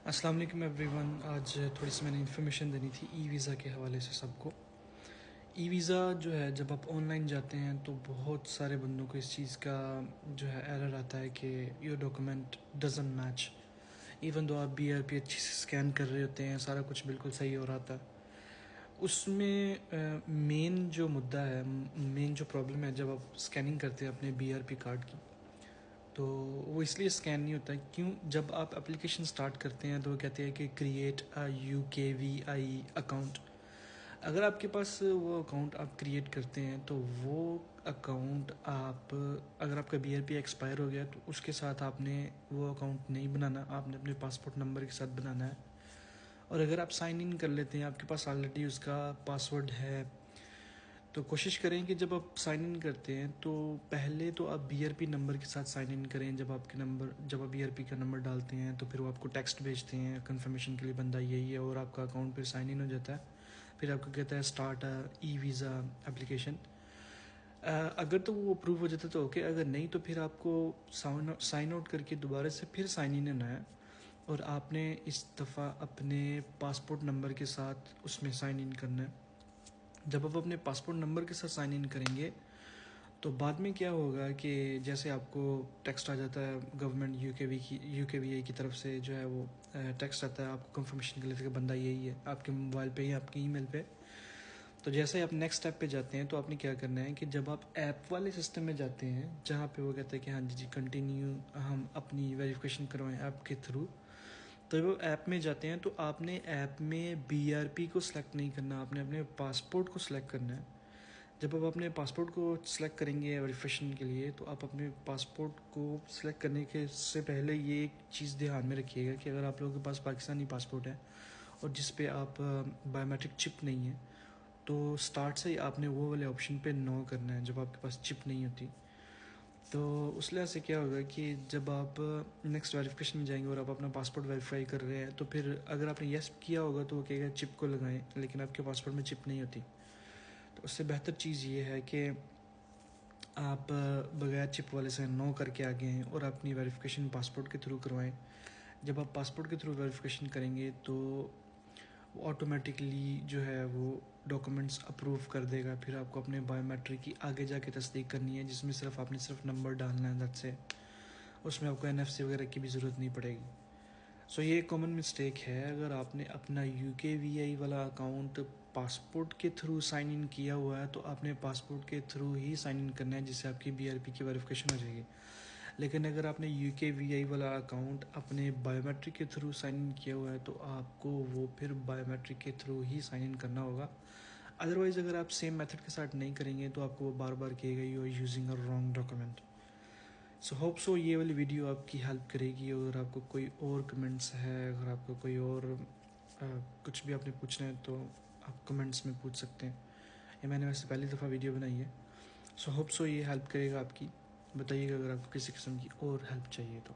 अस्सलाम वालेकुम एवरीवन। आज थोड़ी सी मैंने इन्फॉर्मेशन देनी थी ई वीज़ा के हवाले से सबको। ई वीज़ा जो है, जब आप ऑनलाइन जाते हैं तो बहुत सारे बंदों को इस चीज़ का जो है एरर आता है कि your document doesn't match. Even though आप BRP अच्छी से स्कैन कर रहे होते हैं, सारा कुछ बिल्कुल सही हो रहा था। उसमें मेन जो मुद्दा है, मेन जो प्रॉब्लम है, जब आप स्कैनिंग करते हैं अपने BRP कार्ड की, तो वो इसलिए स्कैन नहीं होता है। क्यों? जब आप एप्लीकेशन स्टार्ट करते हैं तो वो कहते हैं कि क्रिएट अ UKVI अकाउंट। अगर आपके पास वो अकाउंट आप क्रिएट करते हैं तो वो अकाउंट आप, अगर आपका BRP एक्सपायर हो गया तो उसके साथ आपने वो अकाउंट नहीं बनाना, आपने अपने पासपोर्ट नंबर के साथ बनाना है। और अगर आप साइन इन कर लेते हैं, आपके पास ऑलरेडी उसका पासवर्ड है, तो कोशिश करें कि जब आप साइन इन करते हैं तो पहले तो आप BRP नंबर के साथ साइन इन करें। जब आप BRP का नंबर डालते हैं तो फिर वो आपको टेक्स्ट भेजते हैं कंफर्मेशन के लिए, बंदा यही है, और आपका अकाउंट फिर साइन इन हो जाता है। फिर आपको कहता है स्टार्ट ई वीज़ा एप्लीकेशन। अगर तो वो अप्रूव हो जाता है तो ओके, अगर नहीं तो फिर आपको साइन आउट करके दोबारा से फिर साइन इन होना है। और आपने इस दफ़ा अपने पासपोर्ट नंबर के साथ उसमें साइन इन करना है। जब आप अपने पासपोर्ट नंबर के साथ साइन इन करेंगे तो बाद में क्या होगा कि जैसे आपको टेक्स्ट आ जाता है गवर्नमेंट UKVI की तरफ से, जो है वो टेक्स्ट आता है आपको कंफर्मेशन के लिए कि बंदा यही है, आपके मोबाइल पे या आपकी ईमेल पे। तो जैसे आप नेक्स्ट स्टेप पे जाते हैं तो आपने क्या करना है कि जब आप ऐप वाले सिस्टम में जाते हैं जहाँ पे वो कहते हैं कि हाँ जी जी कंटिन्यू, हम अपनी वेरिफिकेशन करवाएं ऐप के थ्रू, तो वो ऐप में जाते हैं तो आपने ऐप में BRP को सिलेक्ट नहीं करना, आपने अपने पासपोर्ट को सिलेक्ट करना है। जब आप अपने पासपोर्ट को सिलेक्ट करेंगे वेरिफिकेशन के लिए तो आप अपने पासपोर्ट को सिलेक्ट करने के से पहले ये एक चीज़ ध्यान में रखिएगा कि अगर आप लोगों के पास पाकिस्तानी पासपोर्ट है और जिस पे आप बायोमेट्रिक चिप नहीं है, तो स्टार्ट से ही आपने वो वाले ऑप्शन पे नो करना है जब आपके पास चिप नहीं होती। तो उस लिहाज से क्या होगा कि जब आप नेक्स्ट वेरिफिकेशन में जाएंगे और आप अपना पासपोर्ट वेरीफाई कर रहे हैं तो फिर अगर आपने येस किया होगा तो वो कहेगा चिप को लगाएं, लेकिन आपके पासपोर्ट में चिप नहीं होती। तो उससे बेहतर चीज़ ये है कि आप बगैर चिप वाले से नो करके आ गए हैं और अपनी वेरिफिकेशन पासपोर्ट के थ्रू करवाएं। जब आप पासपोर्ट के थ्रू वेरिफिकेशन करेंगे तो वो ऑटोमेटिकली जो है वो डॉक्यूमेंट्स अप्रूव कर देगा। फिर आपको अपने बायोमेट्रिक की आगे जाके तस्दीक करनी है, जिसमें आपने सिर्फ नंबर डालना है, दैट्स इट। उसमें आपको NFC वगैरह की भी ज़रूरत नहीं पड़ेगी। सो ये एक कॉमन मिस्टेक है, अगर आपने अपना UKVI वाला अकाउंट पासपोर्ट के थ्रू साइन इन किया हुआ है तो आपने पासपोर्ट के थ्रू ही साइन इन करना है, जिससे आपकी BRP की वेरिफिकेशन हो जाएगी। लेकिन अगर आपने UKVI वाला अकाउंट अपने बायोमेट्रिक के थ्रू साइन इन किया हुआ है तो आपको वो फिर बायोमेट्रिक के थ्रू ही साइन इन करना होगा। अदरवाइज़ अगर आप सेम मेथड के साथ नहीं करेंगे तो आपको वो बार बार कहेगा you are using a wrong document. So hope so ये वाली वीडियो आपकी हेल्प करेगी। अगर आपको कोई और कमेंट्स है, अगर आपको कोई और कुछ भी आपने पूछना है तो आप कमेंट्स में पूछ सकते हैं। ये मैंने वैसे पहली दफ़ा वीडियो बनाई है। सो होप सो ये हेल्प करेगा आपकी। बताइएगा अगर आपको किसी किस्म की और हेल्प चाहिए तो।